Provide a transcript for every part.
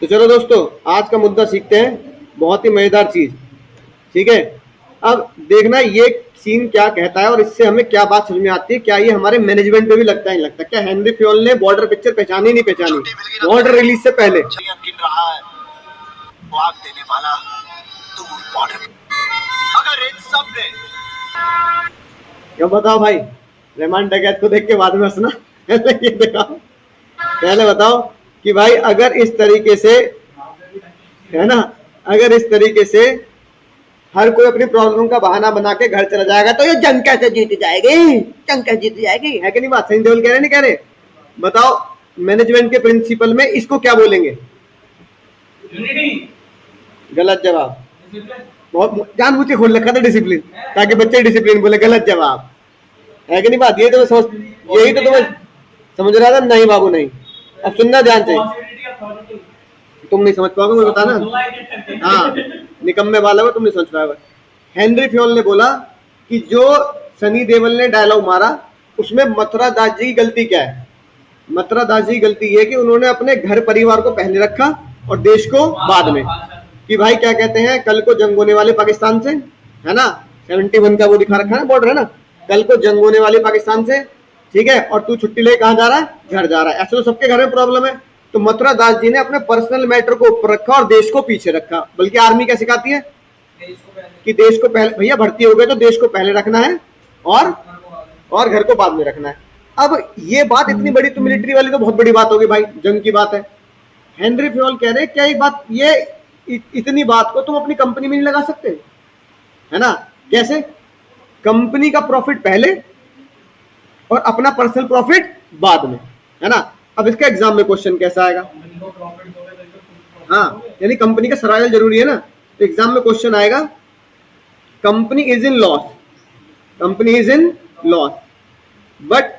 तो चलो दोस्तों, आज का मुद्दा सीखते हैं, बहुत ही मजेदार चीज। ठीक है, अब देखना ये सीन क्या कहता है और इससे हमें क्या बात समझ में आती है। क्या ये हमारे मैनेजमेंट पे भी लगता है, नहीं लगता? क्या हेनरी फ्योल ने बॉर्डर पिक्चर पहचानी नहीं पहचानी बॉर्डर रिलीज से पहले? रहा है वाक देने वाला तू बॉर्डर। अगर इन सब ने क्या बताओ भाई, रहमान डकैत को देख के बाद में हंसना। पहले ये दिखाओ, पहले बताओ कि भाई अगर इस तरीके से, है ना, अगर इस तरीके से हर कोई अपनी प्रॉब्लम का बहाना बना के घर चला जाएगा तो ये जंग कैसे जीत जाएगी, जंग कैसे जीत जाएगी, है कि नहीं बात? सनी देओल कह रहे नहीं कह रहे? बताओ, मैनेजमेंट के प्रिंसिपल में इसको क्या बोलेंगे? गलत जवाब। बहुत जानबूझ के खोल रखा था डिसिप्लिन, ताकि बच्चे डिसिप्लिन बोले। गलत जवाब, है कि नहीं बात? ये तो मैं सोच, यही तो तुम्हें समझ रहा था। नहीं बाबू नहीं, अब सुनना ध्यान से। तुम नहीं समझ पाओगे, मुझे बताना। हाँ, निकम्मे वाला हो, तुम नहीं समझ पाओगे। हेनरी फ्योल ने बोला कि जो सनी देओल ने डायलॉग मारा उसमें मथुरा दास जी की गलती क्या है? मथुरा दास जी की गलती ये कि उन्होंने अपने घर परिवार को पहले रखा और देश को बाद में। कि भाई क्या कहते हैं, कल को जंग होने वाले पाकिस्तान से, है ना, 71 का वो दिखा रखा है बॉर्डर, है ना, कल को जंग होने वाली पाकिस्तान से, ठीक है, और तू छुट्टी लेके कहाँ जा रहा है? घर जा रहा है। ऐसे तो सबके घर में प्रॉब्लम है। तो मथुरा दास जी ने अपने पर्सनल मैटर को ऊपर रखा और देश को पीछे रखा। बल्कि आर्मी क्या सिखाती है कि देश को पहले, भैया भर्ती हो गए तो देश को पहले रखना है और घर को बाद में रखना है। अब ये बात इतनी बड़ी, तो मिलिट्री वाली तो बहुत बड़ी बात होगी भाई, जंग की बात है। हेनरी फ्योल कह रहे हैं क्या ये बात, ये इतनी बात को तुम अपनी कंपनी में नहीं लगा सकते? है ना, कैसे? कंपनी का प्रॉफिट पहले और अपना पर्सनल प्रॉफिट बाद में, है ना। अब इसका एग्जाम में क्वेश्चन कैसा आएगा? हाँ, यानी कंपनी का सर्वाइवल जरूरी है ना। तो एग्जाम में क्वेश्चन आएगा, company is in loss, company is in loss, but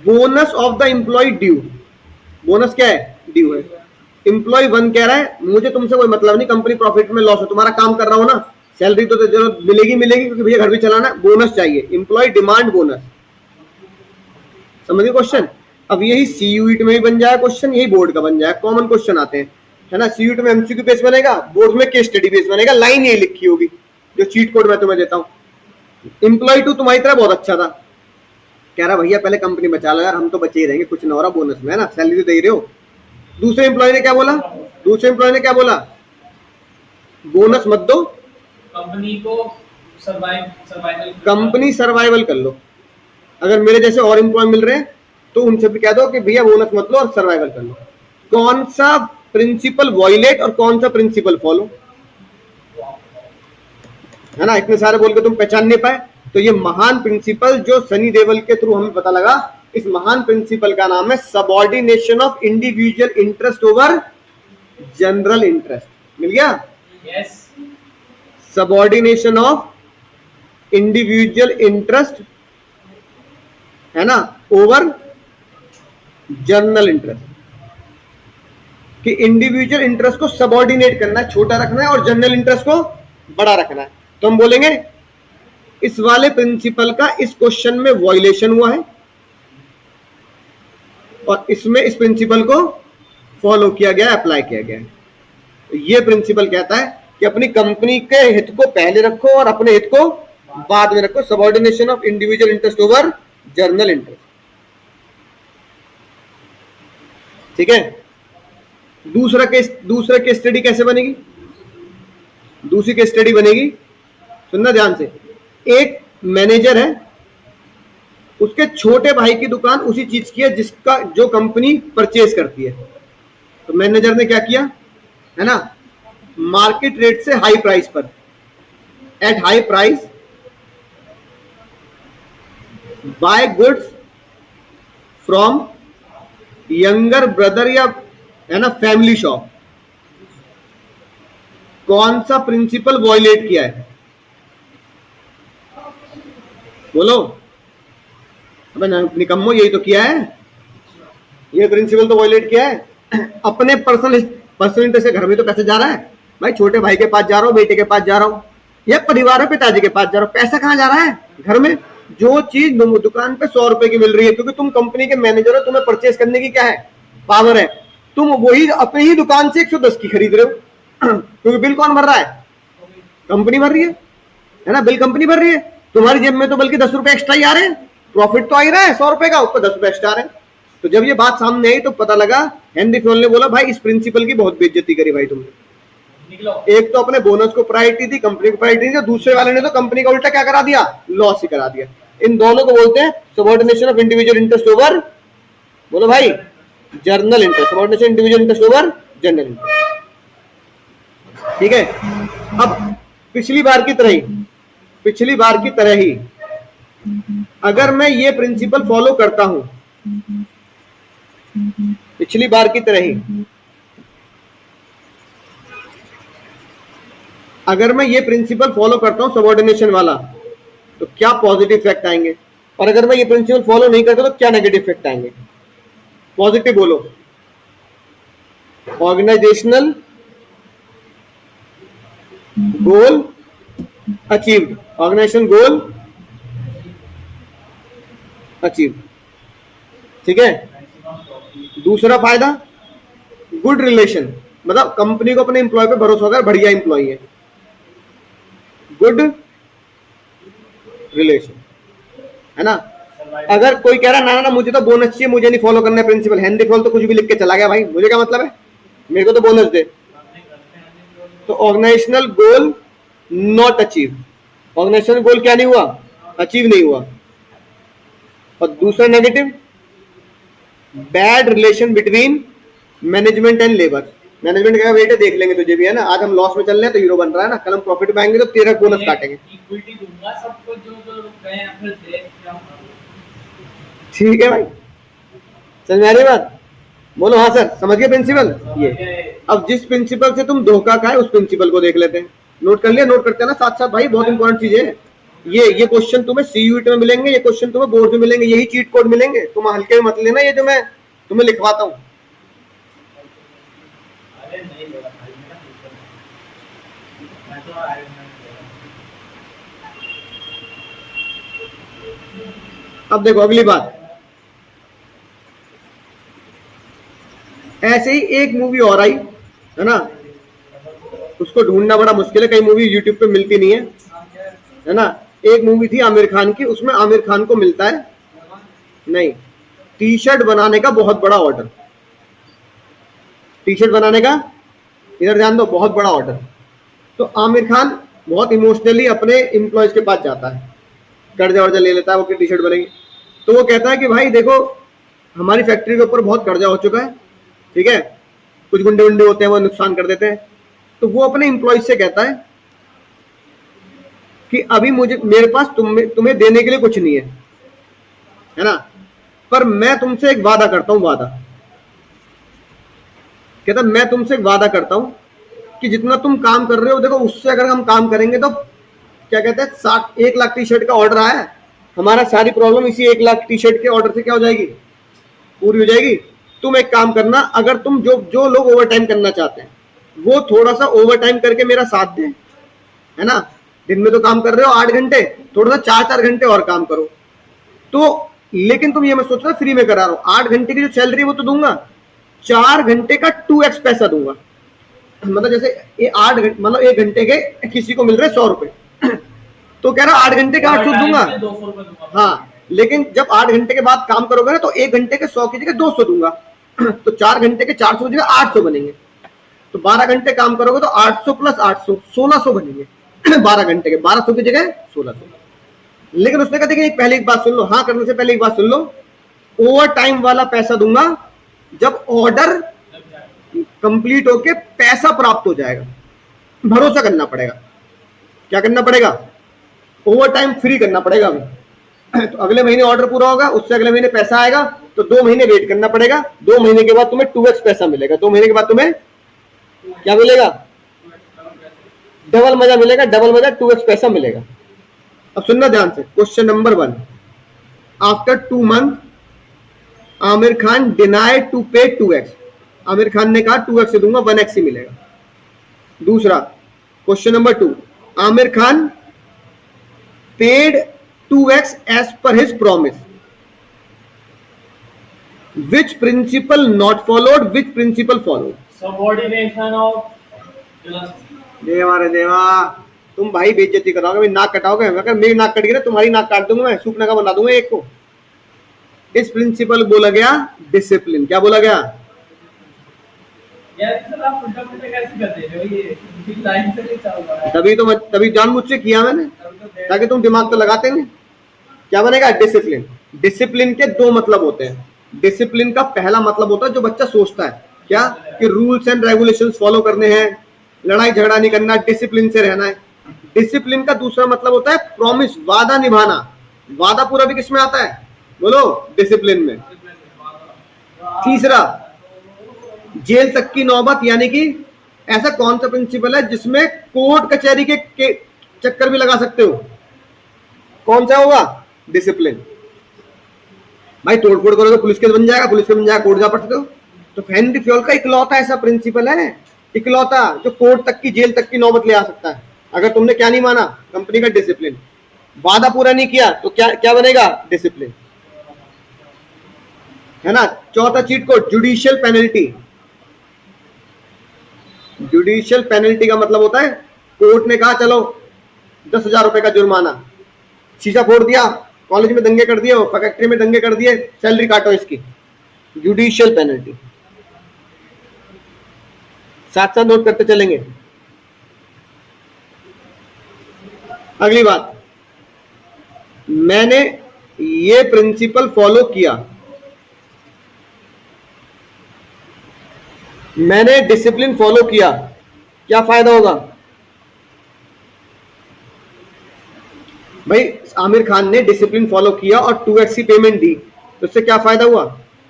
bonus of the employee due. Bonus क्या है? ड्यू है। एम्प्लॉय 1 कह रहा है मुझे तुमसे कोई मतलब नहीं, कंपनी प्रॉफिट में लॉस हो, तुम्हारा काम कर रहा हो ना, सैलरी तो मिलेगी मिलेगी क्योंकि भैया घर भी चलाना, बोनस चाहिए। Employee demand bonus. समझिए क्वेश्चन। अब यही सीयूईटी में भी बन जाए क्वेश्चन, यही बोर्ड का बन जाए, कॉमन क्वेश्चन आते हैं, है ना। सीयूईटी में एमसीक्यू बेस बनेगा, बोर्ड में केस स्टडी बेस बनेगा, लाइन यही लिखी होगी जो चीट कोड मैं तुम्हें देता हूँ। एम्प्लॉय 2 तुम्हारी तरह बहुत अच्छा था, कह रहा भैया पहले कंपनी बचा लो यार, हम तो बचे ही रहेंगे, कुछ ना हो रहा बोनस में, है ना, सैलरी तो दे ही रहे हो। दूसरे एम्प्लॉय ने क्या बोला? दूसरे एम्प्लॉय ने क्या बोला? बोनस मत दो, कंपनी को कंपनी सर्वाइवल कर लो। अगर मेरे जैसे और एम्प्लॉय मिल रहे हैं तो उनसे भी कह दो कि भैया बोनस मत लो और सर्वाइवल कर लो। कौन सा प्रिंसिपल वॉयलेट और कौन सा प्रिंसिपल फॉलो, है ना। इतने सारे बोल के तुम पहचान नहीं पाए, तो ये महान प्रिंसिपल जो सनी देओल के थ्रू हमें पता लगा, इस महान प्रिंसिपल का नाम है subordination of individual interest over general interest. मिल गया? Yes. Subordination of individual interest, है ना, ओवर जनरल इंटरेस्ट। कि इंडिविजुअल इंटरेस्ट को सबऑर्डिनेट करना है, छोटा रखना है, और जनरल इंटरेस्ट को बड़ा रखना है। तो हम बोलेंगे इस वाले प्रिंसिपल का इस क्वेश्चन में वायलेशन हुआ है और इसमें इस प्रिंसिपल को फॉलो किया गया, अप्लाई किया गया है। तो ये प्रिंसिपल कहता है कि अपनी कंपनी के हित को पहले रखो और अपने हित को बाद में रखो। Subordination of individual interest over general interest. ठीक है। दूसरा केस स्टडी कैसे बनेगी? दूसरी केस स्टडी बनेगी, सुनना ध्यान से। एक मैनेजर है, उसके छोटे भाई की दुकान उसी चीज की है जिसका जो कंपनी परचेज करती है। तो मैनेजर ने क्या किया, है ना, मार्केट रेट से हाई प्राइस पर, at high price, buy goods from younger brother या, है ना, फैमिली शॉप। कौन सा प्रिंसिपल वॉयलेट किया है? बोलो। अबे निकम्मो, यही तो किया है, ये प्रिंसिपल तो वॉयलेट किया है। अपने पर्सनल इंटरेस्ट से घर में तो पैसे जा रहा है भाई, छोटे भाई के पास जा रहा हूँ, बेटे के पास जा रहा हूँ, या परिवार में पिताजी के पास जा रहा हूँ, पैसा कहाँ जा रहा है? घर में। जो चीज दुकान पे 100 रुपए की मिल रही है, क्योंकि तुम कंपनी के मैनेजर हो, तुम्हें परचेज करने की क्या है? पावर है। तुम वही अपनी ही दुकान से 110 की खरीद रहे हो क्योंकि बिल कौन भर रहा है? कंपनी भर रही है ना, बिल कंपनी भर रही है। तुम्हारी जेब में तो बल्कि 10 रुपए एक्स्ट्रा ही आ रहे हैं, प्रॉफिट तो आ ही रहा है 100 रुपए का, ऊपर 10 रुपए एक्स्ट्रा आ रहे हैं। तो जब ये बात सामने आई तो पता लगा, हेनरी फ्योल ने बोला भाई इस प्रिंसिपल की बहुत बेइज्जती करी भाई तुमने। एक तो अपने बोनस को प्रायोरिटी दी, कंपनी को प्रायोरिटी दी, दूसरे वाले ने तो कंपनी का उल्टा क्या करा दिया, लॉस ही करा दिया। इन दोनों को बोलते हैं subordination of individual interest over, बोलो भाई, journal interest. Subordination individual interest over journal interest. ठीक है, अब पिछली बार की तरह ही अगर मैं ये प्रिंसिपल फॉलो करता हूं, पिछली बार की तरह ही अगर मैं ये प्रिंसिपल फॉलो करता हूं सबऑर्डिनेशन वाला, तो क्या पॉजिटिव इफेक्ट आएंगे, और अगर मैं ये प्रिंसिपल फॉलो नहीं करता तो क्या नेगेटिव इफेक्ट आएंगे? पॉजिटिव बोलो, ऑर्गेनाइजेशनल गोल अचीव्ड, ऑर्गेनाइजेशन गोल अचीव। ठीक है, दूसरा फायदा गुड रिलेशन, मतलब कंपनी को अपने एम्प्लॉय पे भरोसा होगा, बढ़िया एम्प्लॉय है, गुड रिलेशन, है ना। अगर कोई कह रहा ना ना मुझे तो बोनस चाहिए, मुझे नहीं फॉलो करना प्रिंसिपल, हेनरी फ्योल तो कुछ भी लिख के चला गया भाई, मुझे क्या मतलब है, मेरे को तो बोनस दे, तो organisational goal not achieve, organisational goal क्या नहीं हुआ, अचीव नहीं हुआ। और दूसरा negative, bad relation between management and labour, management का बेटे देख लेंगे तुझे भी, है ना, आज हम लॉस में चल रहे हैं तो हीरो बन रहा है ना, कल हम प्रॉफिट में आएंगे तो तेरा बोनस काटेंगे। ठीक है भाई, समझ में आ रही बात? बोलो हाँ सर, समझ गए प्रिंसिपल ये। अब जिस प्रिंसिपल से तुम धोखा खाए उस प्रिंसिपल को देख लेते हैं। नोट कर लिया, नोट करते हैं ना साथ साथ भाई, बहुत इंपॉर्टेंट चीज है ये क्वेश्चन तुम्हें सीयूईटी में मिलेंगे, ये क्वेश्चन तुम्हें बोर्ड में मिलेंगे, यही चीट कोड मिलेंगे, तुम हल्के में मत लेना ये जो मैं तुम्हें लिखवाता हूँ। अब देखो अगली बात, ऐसे ही एक मूवी और आई है ना, उसको ढूंढना बड़ा मुश्किल है, कई मूवी यूट्यूब पे मिलती नहीं है ना। एक मूवी थी आमिर खान की, उसमें आमिर खान को मिलता है नहीं, टी शर्ट बनाने का बहुत बड़ा ऑर्डर, टी शर्ट बनाने का, इधर ध्यान दो, बहुत बड़ा ऑर्डर। तो आमिर खान बहुत इमोशनली अपने एम्प्लॉयज के पास जाता है, कर्जा वर्जा ले लेता है वो कि टी शर्ट बनेगी। तो वो कहता है कि भाई देखो हमारी फैक्ट्री के ऊपर बहुत कर्जा हो चुका है, ठीक है, कुछ गुंडे वुंडे होते हैं वो नुकसान कर देते हैं। तो वो अपने एम्प्लॉयज से कहता है कि अभी मुझे मेरे पास तुम्हें देने के लिए कुछ नहीं है ना, पर मैं तुमसे एक वादा करता हूं, वादा, कहता मैं तुमसे एक वादा करता हूं कि जितना तुम काम कर रहे हो, देखो उससे अगर हम काम करेंगे तो क्या कहते हैं 1 लाख टी शर्ट का ऑर्डर आया है, हमारा सारी प्रॉब्लम इसी 1 लाख टी शर्ट के ऑर्डर से क्या हो जाएगी, पूरी हो जाएगी। तुम एक काम करना, अगर तुम जो लोग ओवर टाइम करना चाहते हैं वो थोड़ा सा ओवर टाइम करके मेरा साथ दें, है ना, दिन में तो काम कर रहे हो 8 घंटे, थोड़ा सा 4 घंटे और काम करो। तो लेकिन तुम ये मत सोचना फ्री में करा रहा हूं, 8 घंटे की जो सैलरी वो तो दूंगा, 4 घंटे का 2x पैसा दूंगा, मतलब जैसे ये 8 घंटे, मतलब 1 घंटे के किसी को मिल रहे 100 रुपए तो कह रहा 8 घंटे का 800 दूंगा, हाँ, लेकिन जब 8 घंटे के बाद काम करोगे ना तो 1 घंटे के 100 की जगह 200 दूंगा तो 4 घंटे के 400 की जगह 800 बनेंगे। तो 12 घंटे काम करोगे तो 800 प्लस 800 1600 बनेंगे 12 घंटे के, 1200 की जगह 1600। लेकिन उसने कहा देखिए पहले एक बात सुन लो, हाँ करने से पहले एक बात सुन लो, ओवर टाइम वाला पैसा दूंगा जब ऑर्डर कंप्लीट होके पैसा प्राप्त हो जाएगा, भरोसा करना पड़ेगा, क्या करना पड़ेगा, ओवर टाइम फ्री करना पड़ेगा अभी तो अगले महीने ऑर्डर पूरा होगा, उससे अगले महीने पैसा आएगा, तो 2 महीने वेट करना पड़ेगा, 2 महीने के बाद तुम्हें 2x पैसा मिलेगा, 2 महीने के बाद तुम्हें क्या मिलेगा, डबल मजा मिलेगा, डबल मजा 2x पैसा मिलेगा। अब सुनना ध्यान से, question number 1, after 2 month Aamir Khan denied to pay 2x, Aamir Khan ने कहा 2x से दूंगा, 1x ही मिलेगा। दूसरा question number 2, Aamir Khan paid 2x as per his promise, which principle not followed, which principle followed? Subordination of jealousy. देवा रे देवा, तुम भाई बेइज्जती कराओगे, मेरी नाक कटाओगे। अगर मेरी नाक कट गई ना तुम्हारी नाक काट दूंगा मैं, सूपना का बना दूंगा एक को। इस प्रिंसिपल बोला गया डिसिप्लिन। क्या बोला गया? यार सर आप उल्टा पुल्टा कैसे कर दे रहे हो? ये लाइन से नहीं चल रहा है। तभी जानबूझ के किया मैंने, ताकि तुम दिमाग तो लगाते नहीं। क्या बनेगा? डिसिप्लिन। डिसिप्लिन के दो मतलब होते हैं। डिसिप्लिन का पहला मतलब होता है जो बच्चा सोचता है क्या कि रूल्स एंड रेगुलेशंस फॉलो करने हैं, लड़ाई झगड़ा नहीं करना, डिसिप्लिन से रहना है। डिसिप्लिन का दूसरा मतलब होता है प्रॉमिस, वादा निभाना। वादा पूरा भी किसमें आता है? बोलो, डिसिप्लिन में। तीसरा, जेल तक की नौबत, यानी कि ऐसा कौन सा प्रिंसिपल है जिसमें कोर्ट कचहरी के चक्कर भी लगा सकते हो? कौन सा होगा? डिसिप्लिन। भाई तोड़फोड़ करो तो पुलिस केस बन जाएगा, पुलिस केस बन जाएगा, कोर्ट जा पड़ते हो। तो हेनरी फ्योल का इकलौता ऐसा प्रिंसिपल है, इकलौता, जो कोर्ट तक की, जेल तक की नौबत ले आ सकता है। अगर तुमने क्या नहीं माना? कंपनी का डिसिप्लिन। वादा पूरा नहीं किया तो क्या क्या बनेगा? डिसिप्लिन, है ना। चौथा cheat code, judicial penalty. Judicial penalty का मतलब होता है कोर्ट ने कहा चलो 10,000 रुपए का जुर्माना, शीशा फोड़ दिया, कॉलेज में दंगे कर दिए, फैक्ट्री में दंगे कर दिए, सैलरी काटो इसकी। Judicial penalty. साथ साथ नोट करते चलेंगे। अगली बात, मैंने ये प्रिंसिपल फॉलो किया, मैंने डिसिप्लिन फॉलो किया, क्या फायदा होगा? भाई आमिर खान ने डिसिप्लिन फॉलो किया और 2x की पेमेंट दी, तो इससे क्या फायदा हुआ?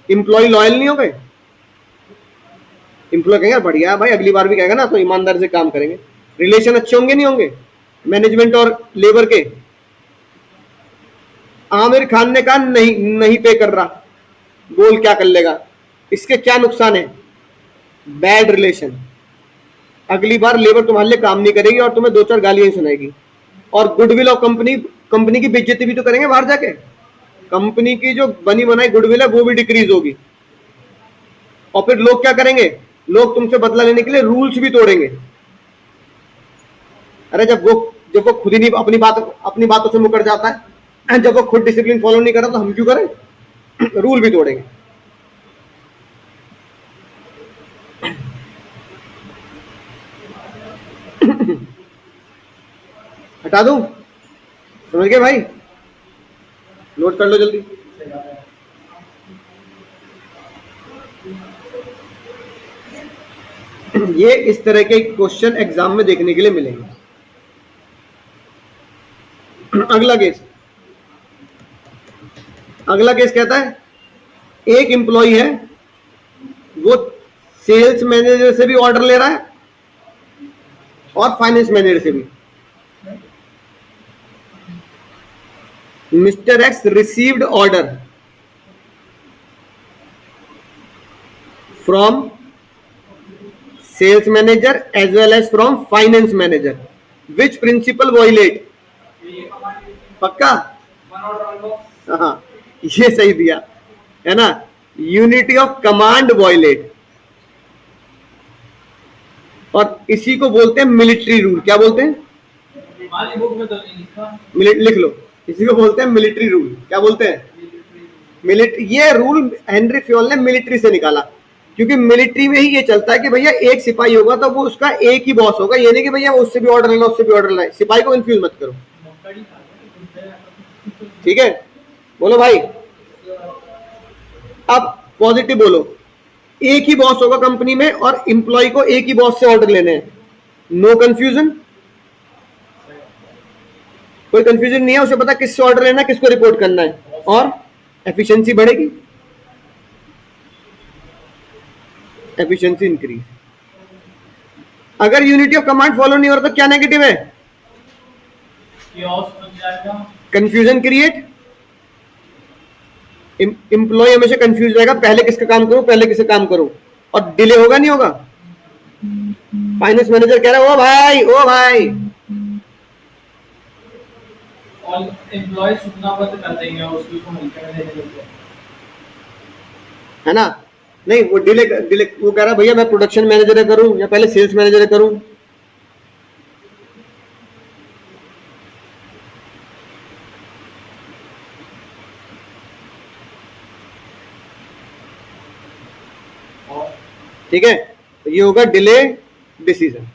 इंप्लॉय लॉयल नहीं हो गए? इंप्लॉय कहेंगे बढ़िया भाई, अगली बार भी कहेगा ना तो ईमानदार से काम करेंगे। रिलेशन अच्छे होंगे नहीं होंगे मैनेजमेंट और लेबर के? आमिर खान ने कहा नहीं, नहीं पे कर रहा, बोल क्या कर लेगा? इसके क्या नुकसान है? Bad relation. अगली बार लेबर तुम्हारे लिए काम नहीं करेगी और तुम्हें 2-4 गालियां ही सुनाएगी। और गुडविल ऑफ कंपनी की बेइज्जती भी तो करेंगे बाहर जाके। कंपनी की जो बनी बनाई गुडविल है वो भी डिक्रीज होगी। और फिर लोग क्या करेंगे? लोग तुमसे बदला लेने के लिए रूल्स भी तोड़ेंगे। अरे जब वो खुद ही नहीं अपनी बातों से मुकर जाता है, जब वो खुद डिसिप्लिन फॉलो नहीं कर रहा तो हम क्यों करें? रूल भी तोड़ेंगे। हटा दूं? समझ गए भाई? नोट कर लो जल्दी। ये इस तरह के क्वेश्चन एग्जाम में देखने के लिए मिलेंगे। अगला केस कहता है एक एम्प्लॉय है, वो सेल्स मैनेजर से भी ऑर्डर ले रहा है और फाइनेंस मैनेजर से भी। Mister X received order from sales manager as well as from finance manager. Which principle violate? पक्का? हाँ, ये सही दिया है ना। Unity of command violate. और इसी को बोलते हैं मिलिट्री रूल। क्या बोलते हैं? लिख लो, इसी को बोलते हैं मिलिट्री रूल। क्या बोलते हैं? मिलिट्री। ये रूल हेनरी फ्योल ने मिलिट्री से निकाला, क्योंकि मिलिट्री में ही ये चलता है कि भैया एक सिपाही होगा तो वो उसका एक ही बॉस होगा, ये नहीं कि भैया उससे भी ऑर्डर लेना, उससे भी ऑर्डर लेना। सिपाही को कंफ्यूज मत करो, ठीक है? बोलो भाई, अब पॉजिटिव बोलो। एक ही बॉस होगा कंपनी में और एम्प्लॉय को एक ही बॉस से ऑर्डर लेने हैं। नो कंफ्यूजन, कोई कंफ्यूजन नहीं है, उसे पता किससे ऑर्डर लेना है, किसको रिपोर्ट करना है, और एफिशिएंसी बढ़ेगी, एफिशिएंसी इंक्रीज। अगर यूनिटी ऑफ कमांड फॉलो नहीं हो रहा तो क्या नेगेटिव है? Confusion create. एम्प्लॉय हमेशा कंफ्यूज रहेगा, पहले किसका काम करूं, पहले किसका काम करूं, और डिले होगा नहीं होगा। फाइनेंस मैनेजर कह रहा है ओ भाई, ओ भाई, और एम्प्लॉय सुनना बंद कर देंगे और उसको मिलकर देने लग जाएंगे। है ना? नहीं, वो डिले डिले वो कह रहा है भैया मैं प्रोडक्शन मैनेजर करूं या पहले सेल्स मैनेजर करूं। ठीक है, तो ये होगा डिले डिसीजन।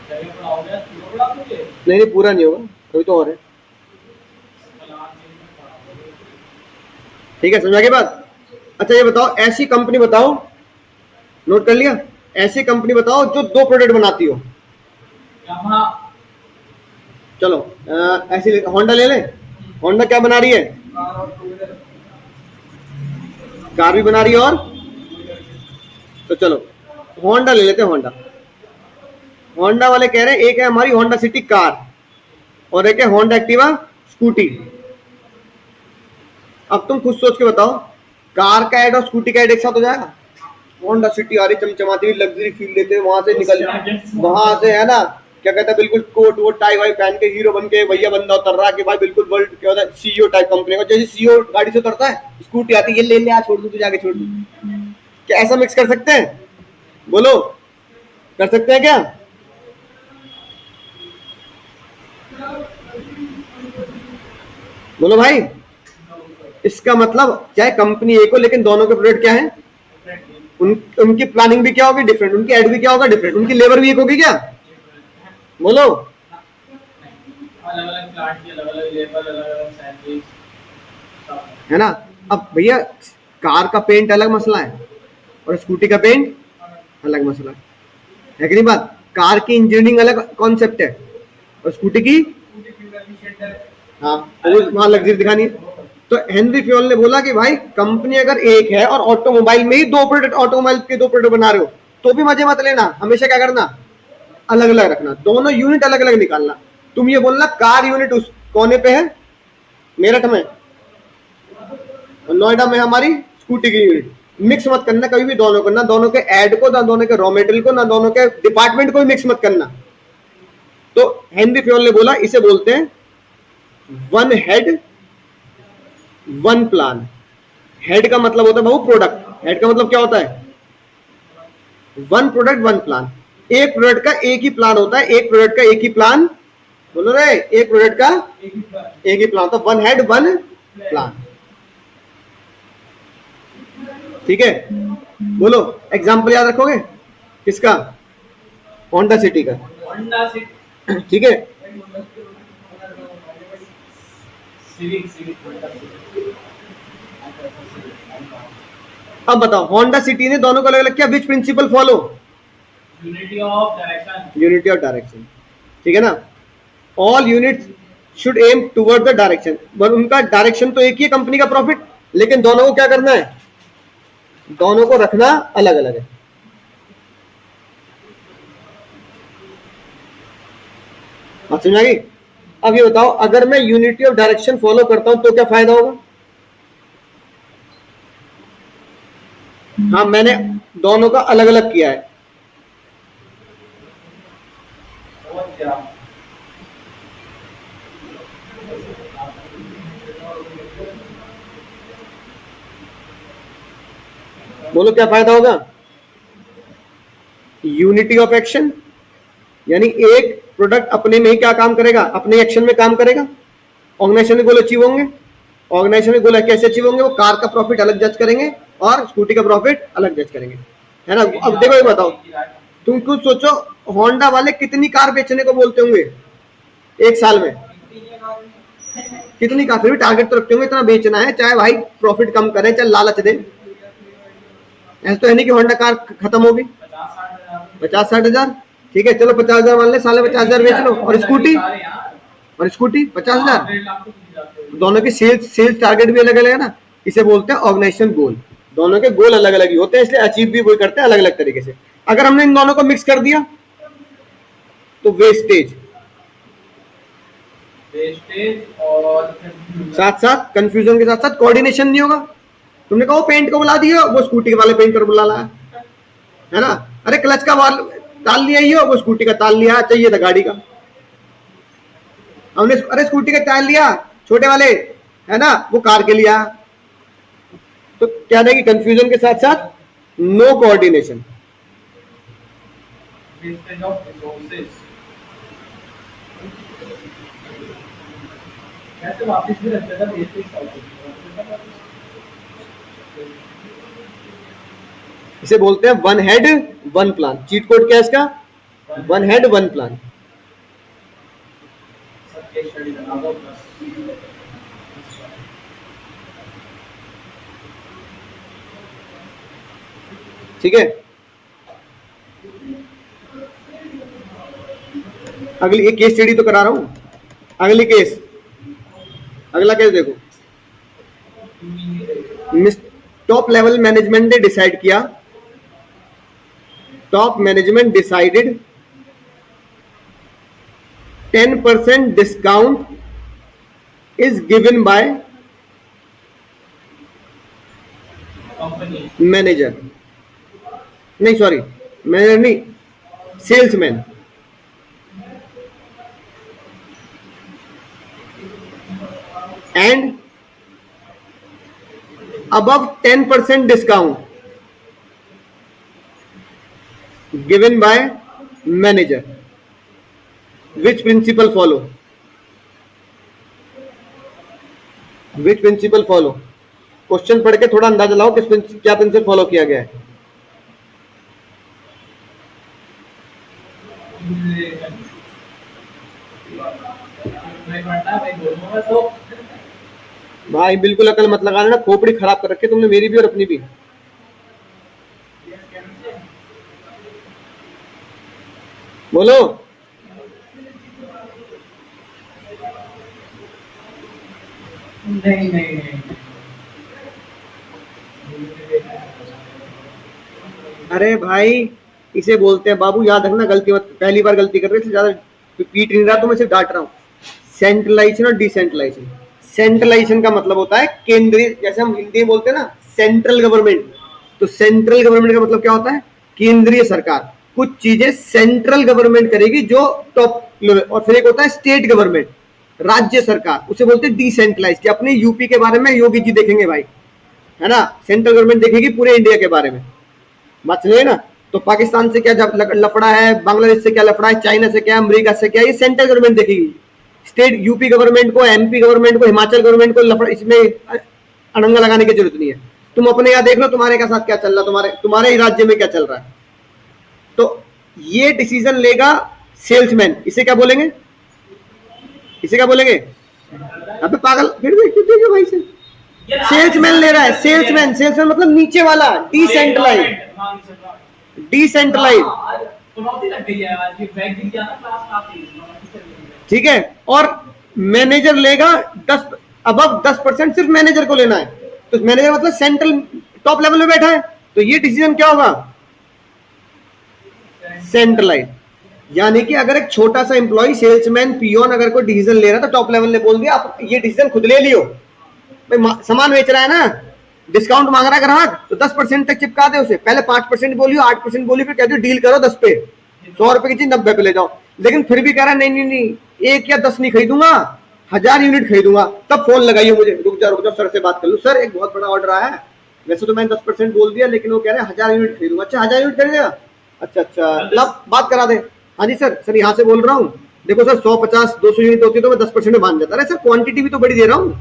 चलिए पड़ा हो गया, पूरा पड़ा मुझे नहीं नहीं, पूरा नहीं होगा, कोई तो और है। ठीक है, समझा के बात? अच्छा ये बताओ, ऐसी कंपनी बताओ, नोट कर लिया, ऐसी कंपनी बताओ जो 2 प्रोडक्ट बनाती हो। यहाँ चलो ऐसी होंडा ले ले। होंडा क्या बना रही है? कार और टू व्हीलर कार भी बना रही है और तो चलो होंडा ले लेते हैं। होंडा होंडा वाले कह रहे हैं एक है हमारी होंडा सिटी कार और एक है होंडा एक्टिवा स्कूटी। अब तुम खुद सोच के बताओ, कार का एड और स्कूटी का एड एक साथ हो जाएगा? होंडा सिटी आ रही चमचमाती हुई, लग्जरी फील लेते हैं, वहां से निकल, वहां से है ना क्या कहते हैं, बिल्कुल कोट वोट टाई वाई पहन के हीरो बन के भैया बंदा उतर रहा है कि भाई बिल्कुल वर्ल्ड क्या होता है सीईओ टाइप कंपनी का, जैसे सीईओ गाड़ी से उतरता है, स्कूटी आती है, ये ले ले आ, छोड़ दूं तुझे आगे छोड़ दूं। क्या ऐसा मिक्स कर सकते हैं? बोलो, कर सकते हैं क्या? बोलो भाई। इसका मतलब चाहे कंपनी एक हो लेकिन दोनों के प्रोडक्ट क्या है, उनकी प्लानिंग भी क्या होगी डिफरेंट, उनकी एड भी क्या होगा डिफरेंट, उनकी लेबर भी एक होगी क्या? बोलो। अलग अलग प्लांट की अलग अलग लेबर, अलग अलग सैलरी, है ना? अब भैया कार का पेंट अलग मसला है और स्कूटी का पेंट अलग मसला है कि नहीं बात? कार की इंजीनियरिंग अलग कॉन्सेप्ट है और स्कूटी की हाँ वहां लग्जरी दिखानी है। तो हेनरी फ्यूल ने बोला कि भाई कंपनी अगर एक है और ऑटोमोबाइल में ही 2 प्रोडक्ट, ऑटोमोबाइल के 2 प्रोडक्ट बना रहे हो तो भी मजे मत लेना, हमेशा क्या करना, अलग अलग रखना, दोनों यूनिट अलग अलग निकालना। तुम ये बोलना कार यूनिट उस कोने पे है मेरठ में और नोएडा में हमारी स्कूटी की यूनिट, मिक्स मत करना कभी भी दोनों को, ना दोनों के एड को, ना दोनों के रॉ मटेरियल को, ना दोनों के डिपार्टमेंट को भी मिक्स मत करना। तो हेनरी फ्यूल ने बोला इसे बोलते हैं one head one plan. Head का मतलब होता है बाबू प्रोडक्ट, हेड का मतलब क्या होता है, वन प्रोडक्ट वन प्लान। एक प्रोडक्ट का एक ही प्लान होता है, एक प्रोडक्ट का एक ही प्लान, बोलो रे, एक प्रोडक्ट का एक ही प्लान, तो वन हेड वन प्लान। ठीक है, बोलो एग्जाम्पल याद रखोगे किसका? होंडा सिटी का। होंडा सिटी, ठीक है, सिविक सिविक अब बताओ होंडा सिटी ने दोनों को अलग अलग किया, which principle follow? Unity of direction, unity of direction. ठीक है ना? All units should aim toward the direction, पर उनका डायरेक्शन तो एक ही है, कंपनी का प्रॉफिट, लेकिन दोनों को क्या करना है, दोनों को रखना अलग अलग है। बात समझ आ गई? अब ये बताओ अगर मैं यूनिटी ऑफ डायरेक्शन फॉलो करता हूं तो क्या फायदा होगा? हाँ मैंने दोनों का अलग अलग किया है, और क्या बोलो क्या फायदा होगा? यूनिटी ऑफ एक्शन, यानी एक प्रोडक्ट अपने में ही क्या काम करेगा, अपने एक्शन में काम करेगा, ऑर्गेनाइजेशन के गोल अचीव होंगे। ऑर्गेनाइजेशन के गोल कैसे अचीव होंगे? वो कार का प्रॉफिट अलग जज करेंगे और स्कूटी का प्रॉफिट अलग जज करेंगे, है ना? अब देखो ये बताओ, तुम खुद सोचो होंडा वाले कितनी कार बेचने को बोलते होंगे एक साल में, कितनी कार, फिर भी टारगेट तो रखते होंगे इतना बेचना है, चाहे भाई प्रॉफिट कम करे चाहे लालच दे। ऐसा तो है नहीं कि होंडा कार खत्म होगी। 50-60 हजार, ठीक है चलो 50 हजार मान ले, साले 50 हजार बेच लो। और स्कूटी 50 हजार। दोनों के सेल्स टारगेट भी अलग अलग है ना, इसे बोलते हैं ऑर्गेनाइजेशन गोल। दोनों के गोल अलग अलग ही होते हैं, इसलिए अचीव भी वही करते हैं अलग अलग तरीके से। अगर हमने इन दोनों को मिक्स कर दिया तो वेस्टेज, वेस्टेज और confusion। साथ साथ कंफ्यूजन के साथ साथ कोऑर्डिनेशन नहीं होगा। तुमने कहा वो पेंट को बुला दिया, वो स्कूटी वाले पेंटर बुला लाया, है ना। अरे क्लच का वाल ताल लिया ही हो, वो स्कूटी का ताल लिया, चाहिए था गाड़ी का। हमने अरे स्कूटी का ताल लिया छोटे वाले, है ना, वो कार के लिया। तो क्या देगी कंफ्यूजन के साथ साथ no coordination. Wastage of resources. वैसे वापस भी रख देता वेस्टेज सॉल्व। इसे बोलते हैं one head one plan. Cheat code क्या है इसका? One head one plan. सबके स्टडी बना दो प्लस। ठीक है, अगली एक केस स्टडी तो करा रहा हूं। अगली केस, अगला केस देखो। टॉप लेवल मैनेजमेंट ने डिसाइड किया, top management decided 10% discount is given by company manager, नहीं सॉरी मैनेजर नहीं, salesman. And above 10% discount given by manager, which principle follow? Which principle follow? Question पढ़ के थोड़ा अंदाजा लाओ किस क्या प्रिंसिपल फॉलो किया गया है। तो भाई बिल्कुल अकल मत लगाना ना, खोपड़ी खराब कर रखी तुमने मेरी भी और अपनी भी। बोलो। नहीं नहीं नहीं। अरे भाई इसे बोलते हैं बाबू, याद रखना, गलती मत, पहली बार गलती कर रहे थे, ज्यादा पीट नहीं रहा तो मैं सिर्फ डांट रहा हूँ। सेंट्रलाइजेशन और डिसेंट्रलाइजेशन। सेंट्रलाइजेशन का मतलब होता है केंद्रीय, जैसे हम हिंदी में बोलते हैं ना सेंट्रल गवर्नमेंट, तो सेंट्रल गवर्नमेंट का मतलब क्या होता है? केंद्रीय सरकार। कुछ चीजें सेंट्रल गवर्नमेंट करेगी जो टॉप लेवल, और फिर एक होता है स्टेट गवर्नमेंट, राज्य सरकार, उसे बोलते हैं डिसेंट्रलाइज। अपने यूपी के बारे में योगी जी देखेंगे भाई, है ना, सेंट्रल गवर्नमेंट देखेगी पूरे इंडिया के बारे में, बात समझिए ना। तो पाकिस्तान से क्या लफड़ा है, बांग्लादेश से क्या लफड़ा है, चाइना से क्या, अमेरिका से क्या, ये सेंट्रल गवर्नमेंट देखेगी। स्टेट यूपी गवर्नमेंट को, एमपी गवर्नमेंट को, हिमाचल गवर्नमेंट को लफड़ा, इसमें अड़ंगा लगाने की जरूरत नहीं है। तुम अपने यहाँ देख लो तुम्हारे के साथ क्या चल रहा है, तुम्हारे ही राज्य में क्या चल रहा है। तो ये डिसीजन लेगा सेल्समैन, इसे क्या बोलेंगे? इसे क्या बोलेंगे? अबे पागल, फिर भी क्यों देखो भाई से सेल्समैन ले रहा है, सेल्समैन, सेल्समैन मतलब नीचे वाला, डिसेंट्रलाइज, डिसेंट्रलाइज, ठीक है। और मैनेजर लेगा 10 अबव 10%, सिर्फ मैनेजर को लेना है, तो मैनेजर मतलब सेंट्रल टॉप लेवल में बैठा है, तो ये डिसीजन क्या होगा? सेंट्रलाइज। यानी कि अगर एक छोटा सा एम्प्लॉय, सेल्समैन, पियोन अगर कोई डिसीजन ले रहा है तो टॉप लेवल ने बोल दिया आप ये डिसीजन खुद ले लियो, भाई सामान बेच रहा है ना, डिस्काउंट मांग रहा है ग्राहक, तो 10% तक चिपका दे उसे, पहले 5% बोलियो, 8% बोलियो, फिर कहते हो डील करो 10 पे, 100 रुपए की चीज 90 पे ले जाओ। लेकिन फिर भी कह रहा है नहीं नहीं नहीं, 1 या 10 नहीं खरीदूंगा, 1000 यूनिट खरीदूंगा। तब फोन लगाइए मुझे, रुक जाओ सर से बात कर लूं, सर एक बहुत बड़ा ऑर्डर आया है, वैसे तो मैंने 10% बोल दिया, लेकिन वो कह रहे हैं 1000 यूनिट खरीदूंगा। अच्छा 1000 यूनिट खरीदेगा, अच्छा लब बात करा दे। हाँ जी सर यहाँ से बोल रहा हूँ, देखो सर 150 200 यूनिट होती है तो मैं 10% में मान जाता। अरे सर क्वांटिटी भी तो बड़ी दे रहा हूँ,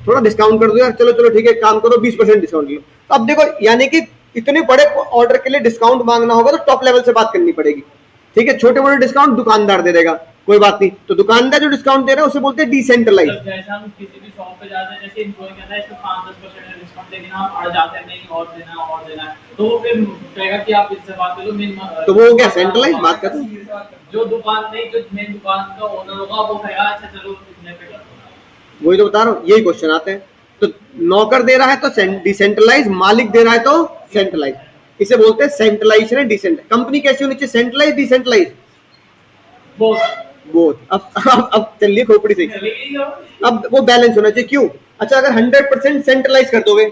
थोड़ा डिस्काउंट कर दो यार। चलो ठीक है, काम करो 20% डिस्काउंट लो। तो अब देखो, यानी कि इतने बड़े ऑर्डर के लिए डिस्काउंट मांगना होगा तो टॉप लेवल से बात करनी पड़ेगी, ठीक है। छोटे मोटे डिस्काउंट दुकानदार दे देगा, कोई बात नहीं। तो दुकानदार जो डिस्काउंट दे रहा है उसे बोलते हैं डिसेंट्रलाइज। जैसे हम किसी भी शॉप पे जाते हैं, जैसे एम्प्लॉय कहता है इसमें 5-10% डिस्काउंट, लेकिन हम अड़ जाते हैं नहीं और देना है, तो वो फिर कहेगा कि आप इससे बात कर लो। तो वो क्या सेंट्रलाइज बात करते हैं? जो दुकान नहीं, जो मेन दुकान का ओनर होगा वो कहेगा अच्छा चलो इतने पे कर दो। वही तो बता रहा हूँ, यही क्वेश्चन आते हैं। तो नौकर दे रहा है तो डिसेंट्रलाइज, मालिक दे रहा है तो सेंट्रलाइज, इसे बोलते हैं सेंट्रलाइजेशन एंड डिसेंट्रलाइज। कंपनी कैसी होनी चाहिए? Centralize, decentralize, both. अब चलिए खोपड़ी से, चली गई हो। अब वो बैलेंस होना चाहिए। क्यों? अच्छा, अगर 100% सेंट्रलाइज कर दोगे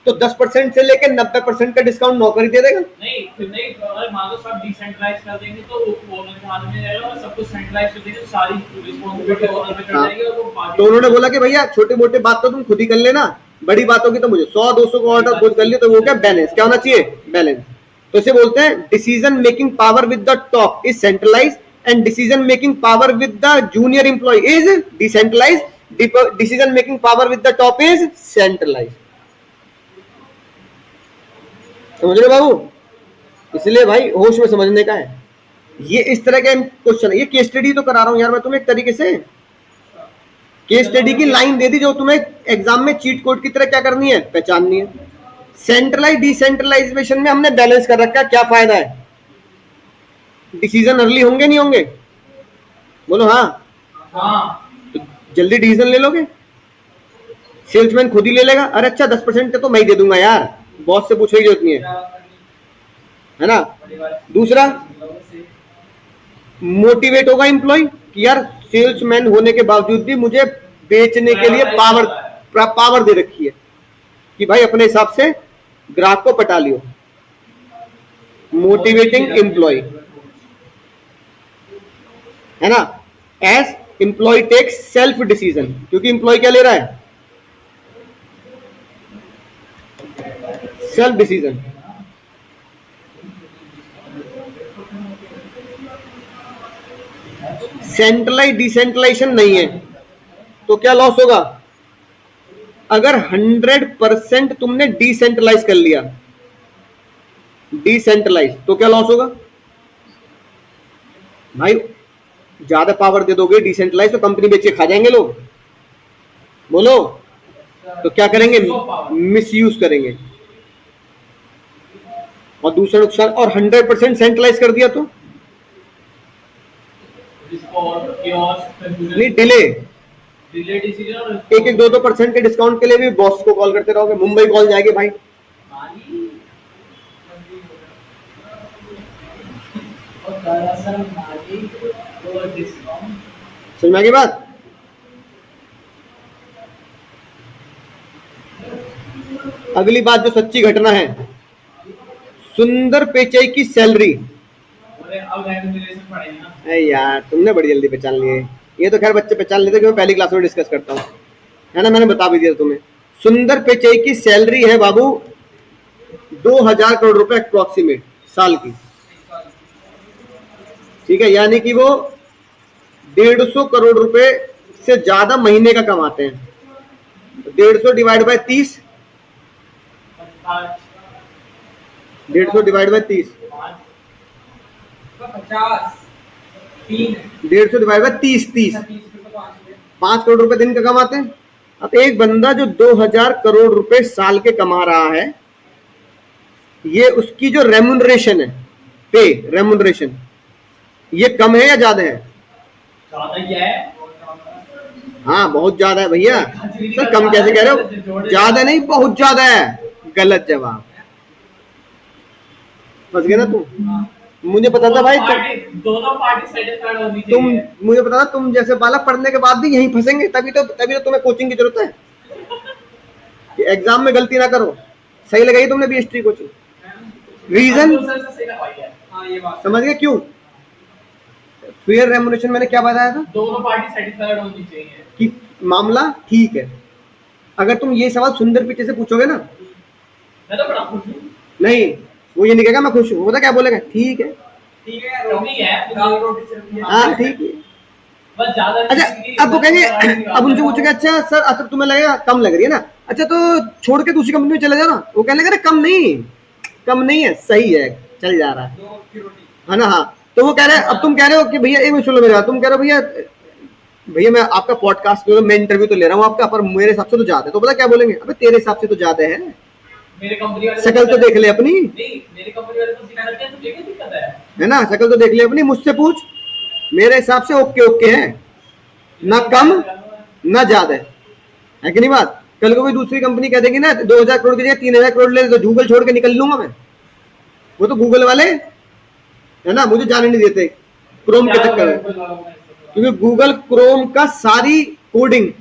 तो 10% से लेकर 90% का डिस्काउंट नौकर ही दे देगा। नहीं फिर नहीं, अगर मान लो सब डिसेंट्रलाइज कर देंगे तो ओनर के हाथ में रहेगा, और सब कुछ सेंट्रलाइज कर देंगे तो सारी रिस्पांसिबिलिटी ओनर पे चढ़ हाँ। जाएगी, और वो बाकी तो उन्होंने बोला कि भैया छोटी मोटी बात तो तुम खुद ही कर लेना, बड़ी बातों की तो मुझे 100-200 को ऑर्डर खुद कर लिया, तो वो क्या बैलेंस क्या होना चाहिए? बैलेंस। तो इसे बोलते हैं decision making power with the top is centralize and decision making power with the junior employee is decentralize. Decision making power with the top is centralize. समझ रहे बाबू? इसलिए भाई होश में समझने का है। ये इस तरह के क्वेश्चन है। ये केस स्टडी तो करा रहा हूं यार मैं तुम्हें एक तरीके से। केस स्टडी की लाइन दे दी जो तुम्हें एग्जाम में चीट कोड की तरह क्या करनी है? पहचाननी है। सेंट्रलाइज डिसेंट्रलाइजेशन में हमने बैलेंस कर रखा है, क्या फायदा है? डिसीजन अर्ली होंगे नहीं होंगे? बोलो हाँ। हाँ तो जल्दी डिसीजन ले लोगे। सेल्समैन खुद ही ले लेगा, अरे अच्छा 10% तो मैं ही दे दूंगा यार, बॉस से पूछने की जरूरत नहीं है ना। दूसरा, मोटिवेट होगा एम्प्लॉय कि यार सेल्समैन होने के बावजूद भी मुझे बेचने के लिए पावर दे रखी है कि भाई अपने हिसाब से ग्राहक को पटा लियो। मोटिवेटिंग एम्प्लॉय है ना। As employee takes self decision, क्योंकि एम्प्लॉय क्या ले रहा है? Self decision. सेंट्रलाइज डिसेंट्रलाइजेशन नहीं है तो क्या लॉस होगा? अगर 100% तुमने डिसेंट्रलाइज कर लिया, डिसेंट्रलाइज, तो क्या लॉस होगा भाई? ज्यादा पावर दे दोगे डिसेंट्रलाइज तो कंपनी बेच के खा जाएंगे लोग। बोलो, तो क्या करेंगे? मिसयूज करेंगे। और दूसरा नुकसान, और 100% सेंट्रलाइज कर दिया तो नहीं, डिले। डिसीजन और 1-2% के डिस्काउंट के लिए भी बॉस को कॉल करते रहोगे, मुंबई कॉल जाएगी भाई। समझ में आ गई बात? अगली बात जो सच्ची घटना है, सुंदर पिचाई की सैलरी। अरे यार तुमने बड़ी जल्दी पहचान लिए। ये तो खैर बच्चे पहचान लेते कि मैं पहली क्लास में डिस्कस करता हूँ, है ना। मैंने बता भी दिया तुम्हें। सुंदर पिचाई की सैलरी है बाबू 2000 करोड़ रुपए अप्रोक्सीमेट साल की। ठीक है, यानी कि वो 150 करोड़ रुपए से ज्यादा महीने का कमाते हैं। 150 divide by 30, 150 divide by 30, 150 divide by 30, 5 crore रुपए दिन का कमाते हैं। अब एक बंदा जो 2000 करोड़ रुपए साल के कमा रहा है, ये उसकी जो रेम्युनरेशन है, पे रेम्युनरेशन, ये कम है या ज्यादा है? हाँ बहुत ज्यादा है भैया। सर कम कैसे कह रहे हो? ज्यादा नहीं, बहुत ज्यादा है। गलत जवाब। फंस गए ना तुम। मुझे पता था भाई दोनों पार्टी सेटिस्फाइड होनी तुम, चाहिए। मुझे पता था तुम जैसे बालक पढ़ने के बाद भी यहीं फंसेंगे, तभी तो तुम्हें कोचिंग की जरूरत है कि एग्जाम में गलती ना करो। सही लगाई तुमने भी हिस्ट्री कोचिंग। रीजन समझ गए क्यों? फेयर रेम्युनरेशन मैंने क्या बताया था? दोनों पार्टी सेटिस्फाइड होनी चाहिए कि मामला ठीक है। अगर तुम ये सवाल सुंदर पिचाई से पूछोगे ना, मैं तो बड़ा खुश हूं। नहीं, वो ये नहीं कहेगा मैं खुश हूँ, पता क्या बोलेगा? ठीक है, हाँ ठीक है। बस ज्यादा। अच्छा अब वो कहेंगे, अब उनसे पूछेगा अच्छा सर, अच्छा तुम्हें लगेगा कम लग रही है ना, अच्छा तो छोड़ के दूसरी कंपनी में चले जाना। वो कहने लगे कम नहीं है, सही है, चल जा रहा है ना। हाँ, तो वो कह रहे हैं, अब तुम कह रहे हो कि भैया एक मिनट सुनो मेरा, तुम कह रहे हो भैया मैं आपका पॉडकास्ट मैं इंटरव्यू तो ले रहा हूँ आपका, पर मेरे हिसाब से तो ज्यादा है। तो पता क्या बोलेंगे? अबे तेरे हिसाब से तो ज्यादा है, मेरे कंपनी वाले शकल तो देख ले अपनी। नहीं, मेरी कंपनी वाले तो सिखा रखे हैं, तो क्या दिक्कत है ना, शकल तो देख ले अपनी, मुझसे पूछ। मेरे हिसाब से ओके है, ना कम ना ज्यादा है कि नहीं बात? कल को कोई दूसरी कंपनी कह देगी ना 2000 करोड़ की जगह 3000 करोड़ ले, तो गूगल छोड़ के निकल लूंगा मैं। वो तो गूगल वाले है ना, मुझे जाने नहीं देते क्रोम के चक्कर में। क्योंकि गूगल क्रोम का सारी कोडिंग,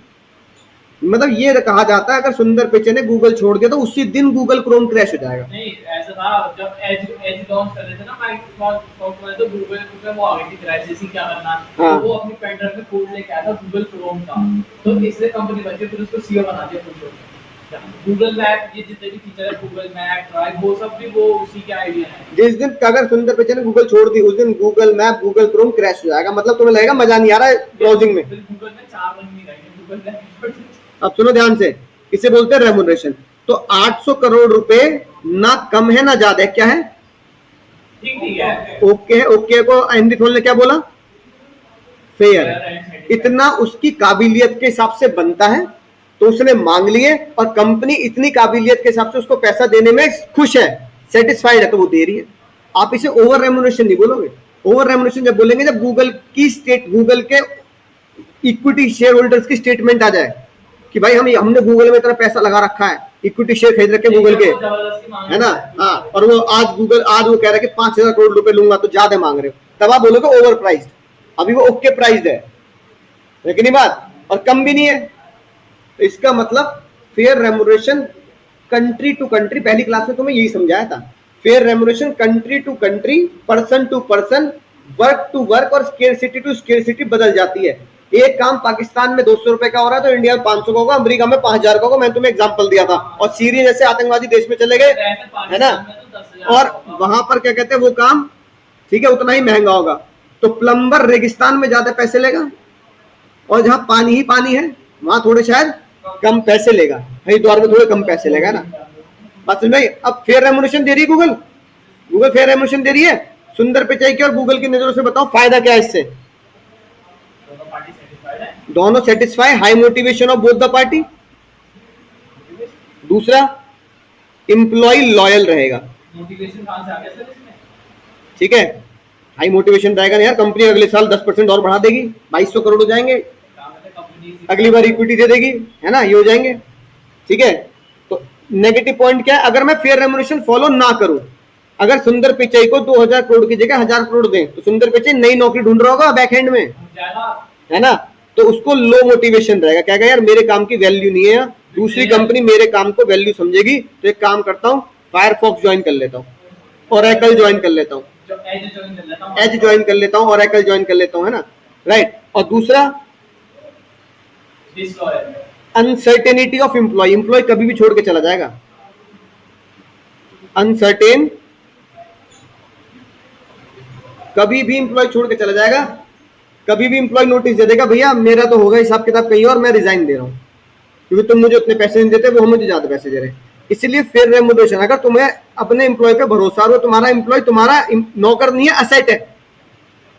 मतलब ये कहा जाता है अगर सुंदर पिचई ने गूगल छोड़ दिया तो उसी दिन गूगल क्रोम क्रैश हो जाएगा। नहीं ऐसा था, जब एज एज लॉन्च कर रहे थे ना माइक्रोसॉफ्ट में, तो गूगल पे वो आ गई थी क्राइसिस ही क्या करना। हाँ। तो वो अपनी पेंड्राइव में कोड लेके आया था गूगल क्रोम का, तो इसलिए कंपनी बची, फिर उसको सीईओ बना दिया खुद को। गूगल मैप, ये जितने भी फीचर है गूगल मैप ड्राइव, वो सब भी वो उसी के आइडिया है। जिस दिन अगर सुंदर पिचई ने गूगल छोड़ दी उस दिन Google map Google Chrome crash हो जाएगा। मतलब तुम्हें लगेगा मजा नहीं आ रहा है ब्राउजिंग में। फिर गूगल में 4 रंग नहीं रहेंगे, गूगल मैप। अब सुनो ध्यान से, इसे बोलते हैं रेमुनरेशन। तो 800 करोड़ रुपए ना कम है ना ज्यादा है, क्या है? ठीक ठीक है। ओके है। ओके को हेनरी फोर्ड ने क्या बोला? फेयर है। इतना उसकी काबिलियत के हिसाब से बनता है तो उसने मांग लिए, और कंपनी इतनी काबिलियत के हिसाब से उसको पैसा देने में खुश है, सेटिस्फाइड है, तो वो दे रही है। आप इसे ओवर रेमुनरेशन नहीं बोलोगे। ओवर रेमुनरेशन जब बोलेंगे जब गूगल के इक्विटी शेयर होल्डर्स की स्टेटमेंट आ जाए कि भाई हमने गूगल में इतना पैसा लगा रखा है, इक्विटी शेयर खरीद रखे गूगल के, है ना? हाँ, और वो आज वो कह रहा है कि 5,000 करोड़ रुपए लूंगा, तो ज्यादा मांग रहे हो, तब आप बोलोगे ओवर प्राइस्ड। अभी वो ओके प्राइस्ड है, लेकिन ये बात, और कम भी नहीं है। तो इसका मतलब fair remuneration country to country, पहली क्लास में तुम्हें यही समझाया था, fair remuneration country to country, person to person, work to work और स्केर्सिटी टू स्केर्सिटी बदल जाती है। एक काम पाकिस्तान में 200 रुपए का हो रहा है तो इंडिया में 500 का होगा, अमेरिका में 5,000 का होगा। मैंने तुम्हें एग्जांपल दिया था। और सीरिया जैसे आतंकवादी देश में चले गए, है ना, और वहां पर क्या कहते हैं वो काम, ठीक है, उतना ही महंगा होगा। तो प्लम्बर रेगिस्तान में ज्यादा पैसे लेगा, और जहां पानी ही पानी है वहां थोड़े शायद कम पैसे लेगा, हरिद्वार में थोड़े कम पैसे लेगा ना। बात समझ में? अब फेयर रेमुनरेशन दे रही है गूगल फेयर रेमुनरेशन दे रही है। सुंदर पिचई की और गूगल की नजरों से बताओ फायदा क्या है इससे? दोनों satisfy, high motivation of both the party. दूसरा, एम्प्लॉय लॉयल रहेगा। मोटिवेशन कहां से आ गया सर इसमें? ठीक है, हाई मोटिवेशन रहेगा ना यार, कंपनी अगले साल 10% और बढ़ा देगी, 2,200 करोड़ हो जाएंगे, अगली बार इक्विटी दे देगी, है ना, ये हो जाएंगे। ठीक है, तो नेगेटिव पॉइंट क्या है? अगर मैं फेयर रेमुनरेशन फॉलो ना करूं, अगर सुंदर पिचई को 2,000 करोड़ की जगह 1,000 करोड़ दें, तो सुंदर पिचई नई नौकरी ढूंढ रहा होगा बैक एंड में, है ना, तो उसको लो मोटिवेशन रहेगा, क्या कहेगा यार मेरे काम की वैल्यू नहीं है, दूसरी कंपनी मेरे काम को वैल्यू समझेगी, तो एक काम करता हूँ फायरफॉक्स ज्वाइन कर लेता हूँ, ओरेकल ज्वाइन कर लेता हूँ, एज ज्वाइन कर लेता हूँ, ओरेकल ज्वाइन कर लेता हूँ, है ना, राइट। और दूसरा, अनसर्टेनिटी ऑफ एम्प्लॉय कभी भी छोड़ के चला जाएगा, अनसर्टेन, कभी भी एम्प्लॉय छोड़ के चला जाएगा, कभी भी एम्प्लॉय नोटिस दे देगा भैया मेरा तो होगा हिसाब किताब कहीं और, मैं रिजाइन दे रहा हूं क्योंकि तुम मुझे उतने पैसे नहीं देते, वो मुझे ज्यादा पैसे दे रहे हैं। इसलिए फेयर रेमुनरेशन, अगर तुम्हें अपने एम्प्लॉय पे भरोसा हो, तुम्हारा एम्प्लॉय तुम्हारा नौकर नहीं है, असेट है,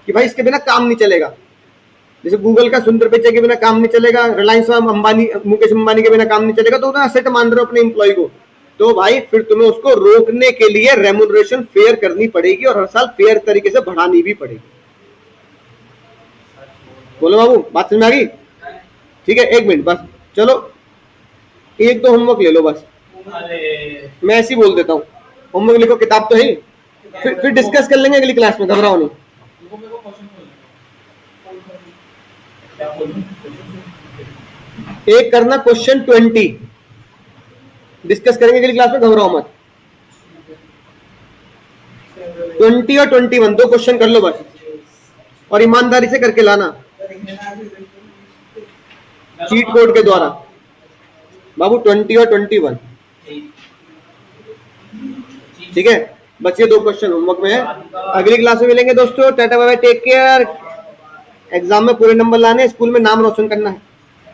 कि भाई इसके बिना काम नहीं चलेगा। जैसे गूगल का सुंदर पिचई के बिना काम नहीं चलेगा, रिलायंस अंबानी मुकेश अंबानी के बिना काम नहीं चलेगा, तो उन्हें असेट मान रहे हो अपने एम्प्लॉय को, तो भाई फिर तुम्हें उसको रोकने के लिए रेमुनरेशन फेयर करनी पड़ेगी और हर साल फेयर तरीके से बढ़ानी भी पड़ेगी। बोलो बाबू, बात समझ में आ गई? ठीक है, एक मिनट बस, चलो एक दो होमवर्क ले लो बस, मैं ऐसे ही बोल देता हूँ, होमवर्क लिखो, किताब तो है, फिर डिस्कस कर लेंगे अगली क्लास में, घबराओ नहीं। एक करना क्वेश्चन 20 डिस्कस करेंगे अगली क्लास में, घबराओ मत। 20 और 21 दो क्वेश्चन कर लो बस, और ईमानदारी से करके लाना चीट कोड के द्वारा बाबू, 20 और 21, ठीक है। बच्चे दो क्वेश्चन होमवर्क में है, अगली क्लास में मिलेंगे दोस्तों, tata bye bye, take care. Exam में पूरे नंबर लाने, स्कूल में नाम रोशन करना है।